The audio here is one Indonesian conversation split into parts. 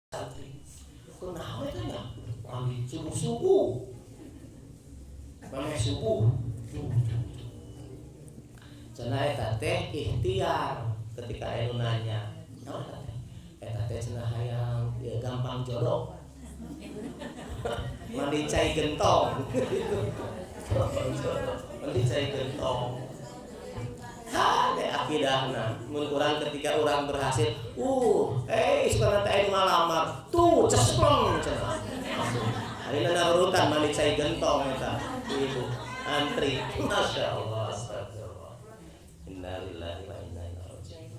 santri. Kenapa tanya? Mandi subuh. Mandi subuh. Cenah eta teh ikhtiar ketika anu nanya. Naon teh? Eta teh cenah hayang ya gampang jodoh. Mandi cai gentong. Mandi cai gentong. Ada akidahna. Mun urang ketika urang berhasil, sekarang teh anu ngalamar. Tuh cesplong cenah. Ari na urutan mandi cai gentong eta. Ibu antri. Masyaallah, astagfirullah. Innalillahi wa inna ilaihi raji'un.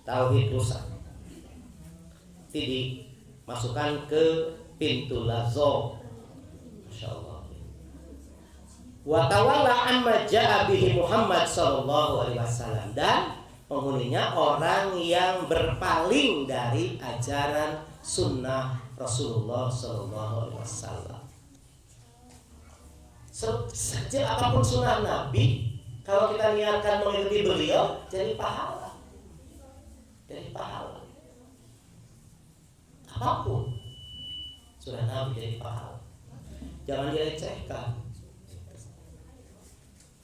Tauhid rusak. Jadi masukkan ke pintu lazo. Masyaallah. Wa tawalla amma jaa bihi Muhammad sallallahu alaihi wasallam, dan penghuninya orang yang berpaling dari ajaran sunnah Rasulullah sallallahu alaihi wasallam. Sejak apapun sunnah Nabi, kalau kita niatkan mengikuti beliau, jadi pahala. Jadi pahala. Apapun sunnah Nabi jadi pahala. Jangan direcehkan.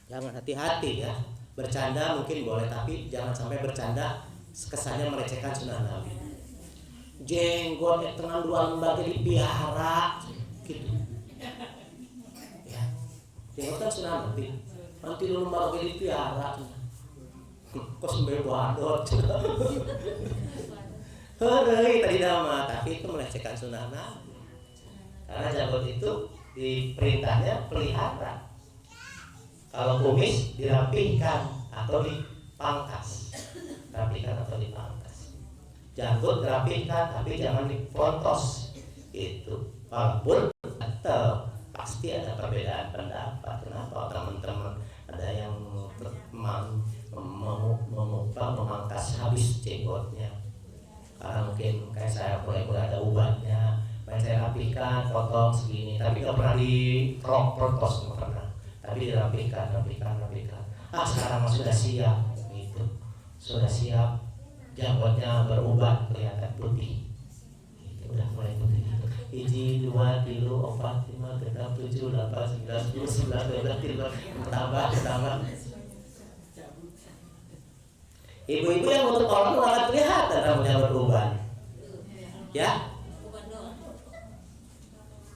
Jangan, hati-hati ya. Bercanda mungkin boleh, tapi jangan sampai bercanda kesannya melecehkan sunnah Nabi. Jenggot tengah dua lembaga dipihara gitu. Ya. Jenggot kan sunnah Nabi. Nanti dulu lembaga dipihara. Kok sampai badot. Heureuy tadi nama, tapi itu melecehkan sunnah Nabi. Karena jenggot itu diperintahnya pelihara. Kalau kumis dirapihkan atau dipangkas, rapikan atau dipangkas. Janggut dirapihkan tapi jangan diprontos. Itu walaupun tetap pasti ada perbedaan pendapat. Kenapa teman-teman ada yang memangkas habis jenggotnya? Karena mungkin kayak saya mulai ada ubannya, saya rapihkan, potong segini, tapi nggak pernah diprontos, nggak pernah. Tapi dirapikan. Sekarang sudah siap, gitu. Sudah siap, janggutnya berubah kelihatan putih. Gitu, udah mulai putih. 1, 2, 3, 4, 5, 6, 7, 8, 9, 10, 11, 12, 13, tambah. Ibu-ibu yang untuk orang itu akan kelihatan rambutnya berubah. Ya,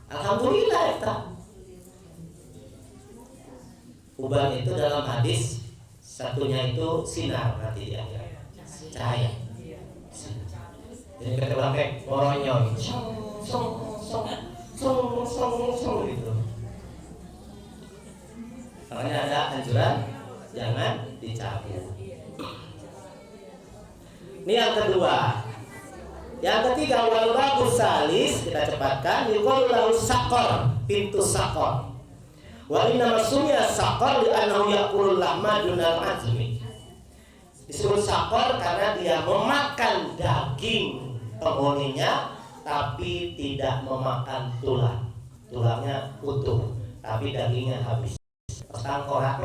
alhamdulillah ya. Uban itu dalam hadis satunya itu sinar, nanti dia cahaya. Jadi kata orang moronyoy, song gitu. Makanya ada anjuran jangan dicabut. Ini yang kedua. Yang ketiga, wal babu salis, kita cepatkan, yuqalu lahu saqar, pintu saqar. Wa inna masumya saqar li'annahu ya'kulul lahma dunal azmi. Disebut saqar karena dia memakan daging penghuninya tapi tidak memakan tulang. Tulangnya utuh tapi dagingnya habis. Tangkorak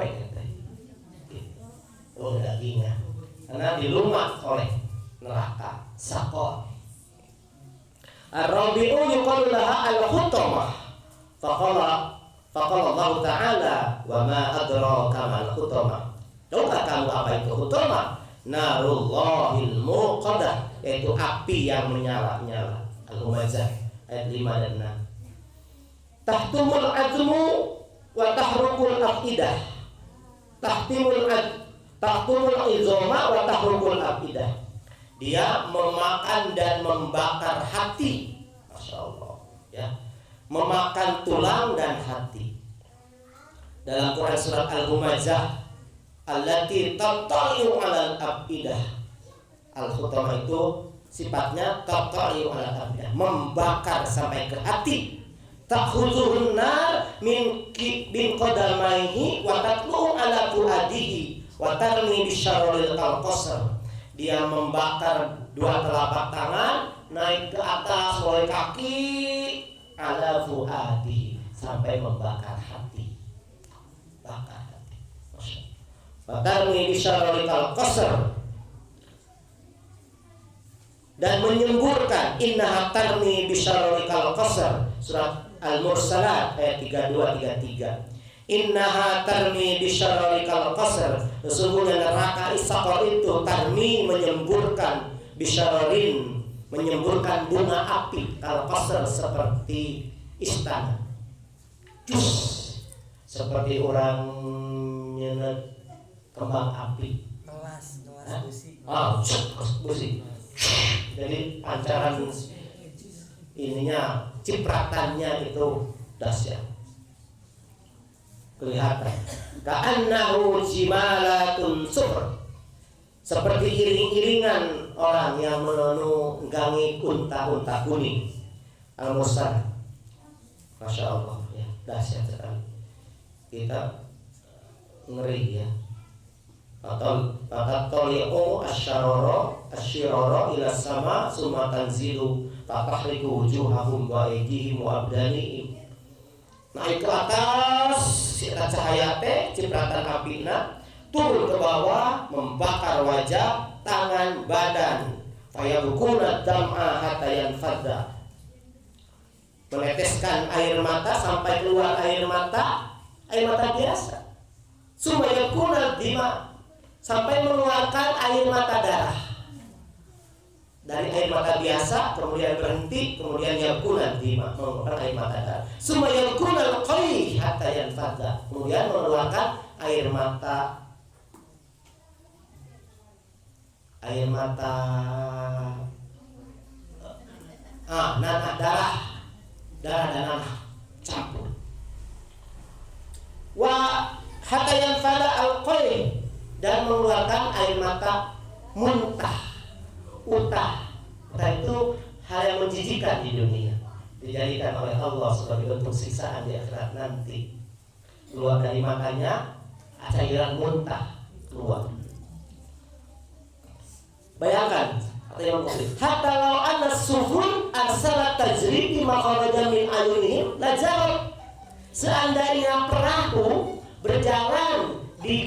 oh dagingnya. Karena dilumat oleh neraka saqar. Ar-rabi'u yuqalu laha al-hutamah. Faqala Allah Ta'ala, wa ma adraka mal hutamah. Tahukah kamu apa itu hutamah? Narullahil muqadah, yaitu api yang menyala-nyala. Al-Humazah ayat 5 dan 6. Tahtumul azmu wa tahrukul afidah. Tahtumul izoma wa tahrukul afidah. Dia memakan dan membakar hati. Masya Allah ya. Memakan tulang dan hati. Dalam Quran surat Al-Humazah, allati taqta'u 'alal afidah. Al-hutamah itu sifatnya taqta'u 'alal afidah, membakar sampai ke hati. Ta'khuzuhun nar min qadamaihi wa tatlu'u 'ala fuadihi wa tarmi bisyarril qalqasr. Dia membakar dua telapak tangan naik ke atas mulai kaki ala fuadi sampai membakar hati. Bakar hati. Bakar ini bisyarril qalqasr. dan menyemburkan. Innaha tarmi bisyarorikal qasar, surat Al-Mursalat ayat 32-33. Innaha tarmi bisyarorikal qasar, sesungguhnya neraka Isaqor itu tarmi menyemburkan, bisyarorin menyemburkan bunga api, kal qasar seperti istana, cus seperti orang nyenet kembang api, kelas busi. Busi. Jadi pancaran ininya, cipratannya itu dahsyat, kelihatan. Ka'annahu jimalatun sufr, seperti iring-iringan orang yang menunggangi unta-unta kuning. Al-Mursal, masya Allah ya, dahsyat sekali. Kita ngeri ya. Toli'u asyiroro ila sama summa tanzilu tatahriku wujuhahum wa aydihim wa abdanihim. Naik ke atas sita cahaya teh cipratan apina, turun ke bawah membakar wajah, tangan, badan. Fayabukuna dam'a hatta yanfadda, meneteskan air mata sampai keluar air mata biasa. Summa yakuna dima, sampai mengeluarkan air mata darah. Dari air mata biasa kemudian berhenti, kemudian yakuna dima, mengeluarkan air mata darah. Summa yakuna al-qayh hatta yanfadda, kemudian mengeluarkan air mata nanah, darah dan nanah campur. Wa hatta yanfadda al-qayh, dan mengeluarkan air mata muntah, utah. Utah itu hal yang menjijikan di dunia, dijadikan oleh Allah sebagai bentuk siksaan di akhirat nanti. Keluar dari matanya cairan muntah keluar. Bayangkan, kata Imam Qurtubi, hatta law anna sufun arsalat tajri bi makharaja min ayunihim la jarat. Seandainya perahu berjalan di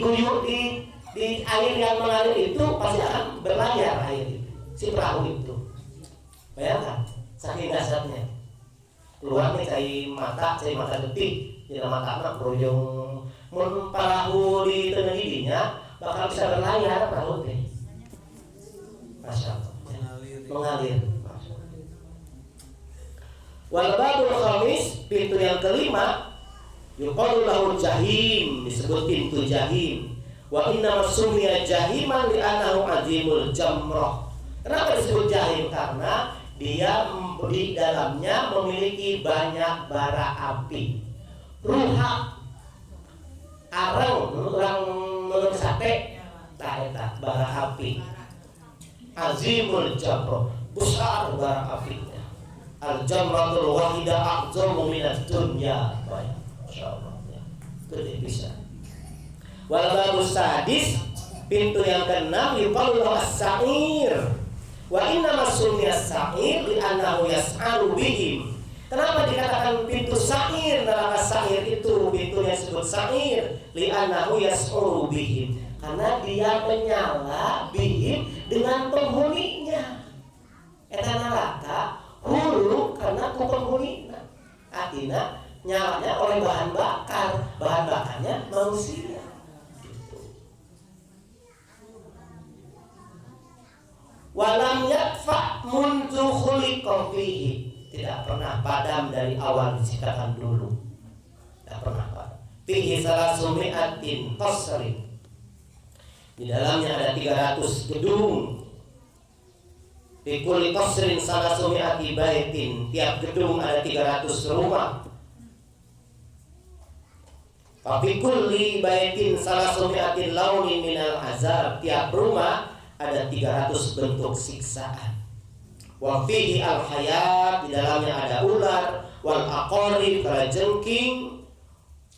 air yang mengalir itu, pasti akan berlayar air itu, si perahu itu. Bayangkan, saking dasarnya. Keluar nih cai mata detik, di mata anak berujung mun perahu di tengah giginya bakal bisa berlayar perahu teh. Masya Allah, mengalir. Wal babul khamis, pintu yang kelima, yuqalu lahu jahim, disebut pintu jahim. Wa inna masumiya jahiman li'annahu azimul jamrah. Kenapa disebut jahim? Karena dia di dalamnya memiliki banyak bara api. Ruha, arang, menurut sate, tak bara api. Azimul jamrah, besar bara apinya. Al-jamratul wahidah a'zamu minad dunya. Masyaallah ya. Gede bisa. Wal babus sadis, pintu yang keenam, yuqalu lahu as-sa'ir. Wa inna masumiyas sa'ir li'annahu yas'aru bihim. Kenapa dikatakan pintu sa'ir? Neraka sa'ir itu pintunya disebut sa'ir li'annahu yas'aru bihim, karena dia menyala bihim dengan penghuninya. Eta neraka hulu karena ku penghunina. Artinya nyalanya oleh bahan bakarnya manusia. Walam yakfa mundu khuliqa fihi, tidak pernah padam dari awal diciptakan dulu, tidak pernah padam. Fihi salasumi'atin qasrin, di dalamnya ada 300 gedung. Fi kulli qasrin salasumi'ati baitin, tiap gedung ada 300 rumah. Fa fi kulli baitin salasumi'atin launin minal azab, tiap rumah ada 300 bentuk siksaan. Wa fihi al-hayat, di dalamnya ada ular, wal aqarib, kalajengking,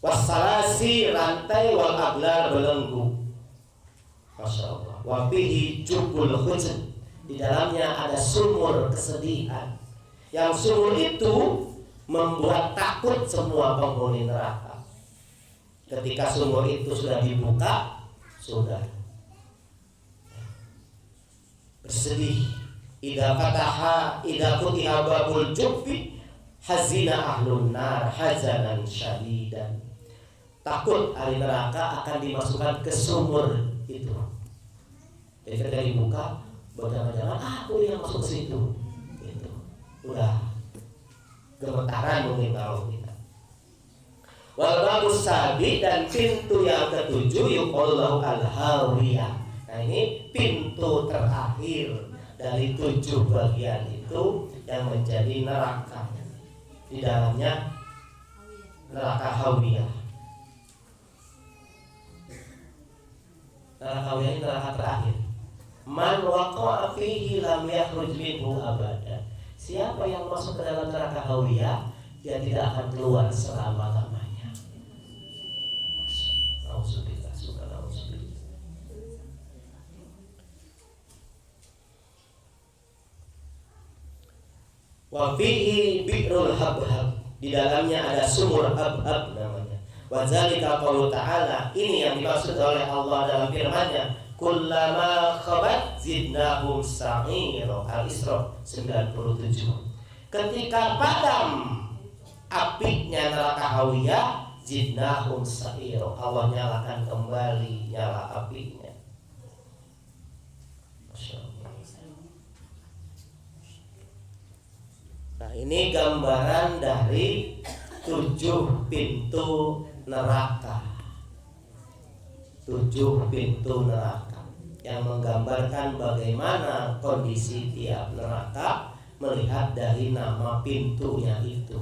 wassalasi, rantai, wal aglar, belenggu. Masya Allah. Wa fihi jubul huzn, di dalamnya ada sumur kesedihan. Yang sumur itu membuat takut semua penghuni neraka. Ketika sumur itu sudah dibuka, sudah bersedih, idza futiha babul jubbi hazina ahlun nar hazanan syadidan. Takut ahli neraka akan dimasukkan ke sumur itu. Jadi ketika dibuka, jangan-jangan aku yang masuk ke situ. Itu udah gemetaran mungkin kalau kita. Wal babus sabi, dan pintu yang ketujuh yuqallahu al-hawiyah. Nah ini pintu terakhir dari 7 bagian itu yang menjadi neraka. Di dalamnya neraka hawiyah. Neraka hawiyah ini neraka terakhir. Man waqa'a fihi lam yakhruj minhu abada. Siapa yang masuk ke dalam neraka hawiyah, dia tidak akan keluar selama-lamanya. Nauzubillah, subhanallah. Wa fihi bi'rul habhab. Di dalamnya ada sumur habhab namanya. Wa zalika qaulu ta'ala. Ini yang dimaksud oleh Allah dalam firman-Nya. Kullama khabat zidnahum sa'ira. Al-Isra 97. Ketika padam apinya neraka hawiyah, zidnahum sa'ira. Allah nyalakan kembali nyala apinya. Masya Allah. Nah ini gambaran dari 7 pintu neraka. 7 pintu neraka yang menggambarkan bagaimana kondisi tiap neraka melihat dari nama pintunya itu.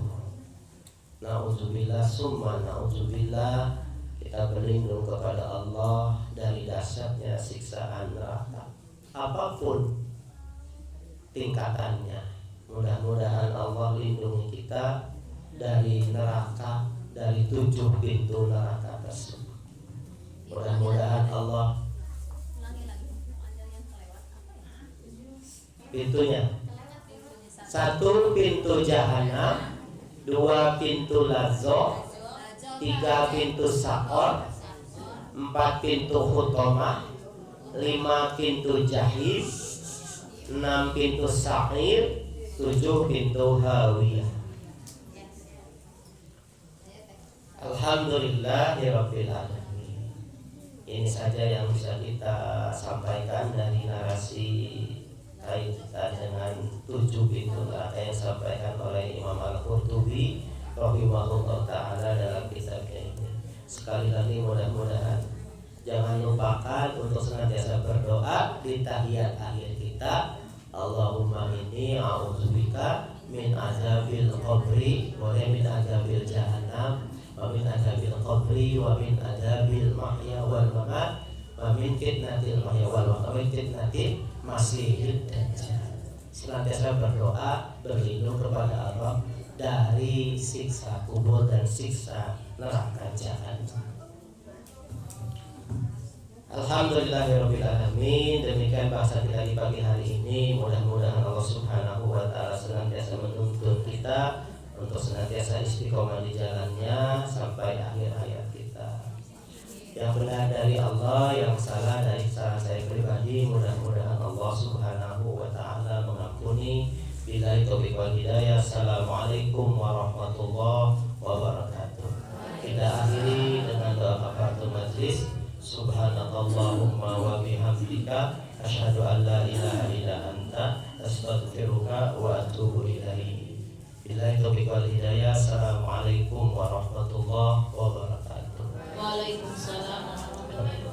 Nauzubillah summa nauzubillah, kita berlindung kepada Allah dari dahsyatnya siksaan neraka apapun tingkatannya. Mudah-mudahan Allah lindungi kita dari neraka, dari 7 pintu neraka tersebut. Mudah-mudahan Allah pintunya 1 pintu jahanam, 2 pintu lazo, 3 pintu sakor, 4 pintu hutomah, 5 pintu jahim, 6 pintu sa'ir, 7 pintu hawiyah. Alhamdulillahirabbil alamin. Ini saja yang bisa kita sampaikan dari narasi kaitan dengan 7 pintu neraka yang disampaikan oleh Imam Al-Qurtubi rahimahullah ta'ala dalam kitabnya ini. Sekali lagi mudah-mudahan jangan lupakan untuk senantiasa berdoa di tahiyat akhir kita. Allahumma inni a'udzubika min azabil qabri wa min azabil jahannam wa min azabil qabri wa min azabil mahya wal mamat wa min fitnatil mahya wal mamat wa min fitnatil masihid dajjal. Senantiasa berdoa berlindung kepada Allah dari siksa kubur dan siksa neraka jahanam. Alhamdulillahirabbil alamin. Demikian bahasa kita di pagi hari ini. Mudah-mudahan Allah Subhanahu wa taala senantiasa menuntun kita untuk senantiasa istiqomah di jalannya sampai akhir hayat kita. Yang benar dari Allah, yang salah dari saya pribadi. Mudah-mudahan Allah Subhanahu wa taala mengampuni. Billahi taufiq wal hidayah. Assalamualaikum warahmatullahi wabarakatuh. Kita akhiri dengan doa kafaratul majlis. Subhanallahumma wa bihamdika asyhadu an la ilaha illa anta astaghfiruka wa atubu ilaik. Billahi taufiq wal hidayah. Assalamualaikum warahmatullahi wabarakatuh. Waalaikumsalam warahmatullahi wabarakatuh.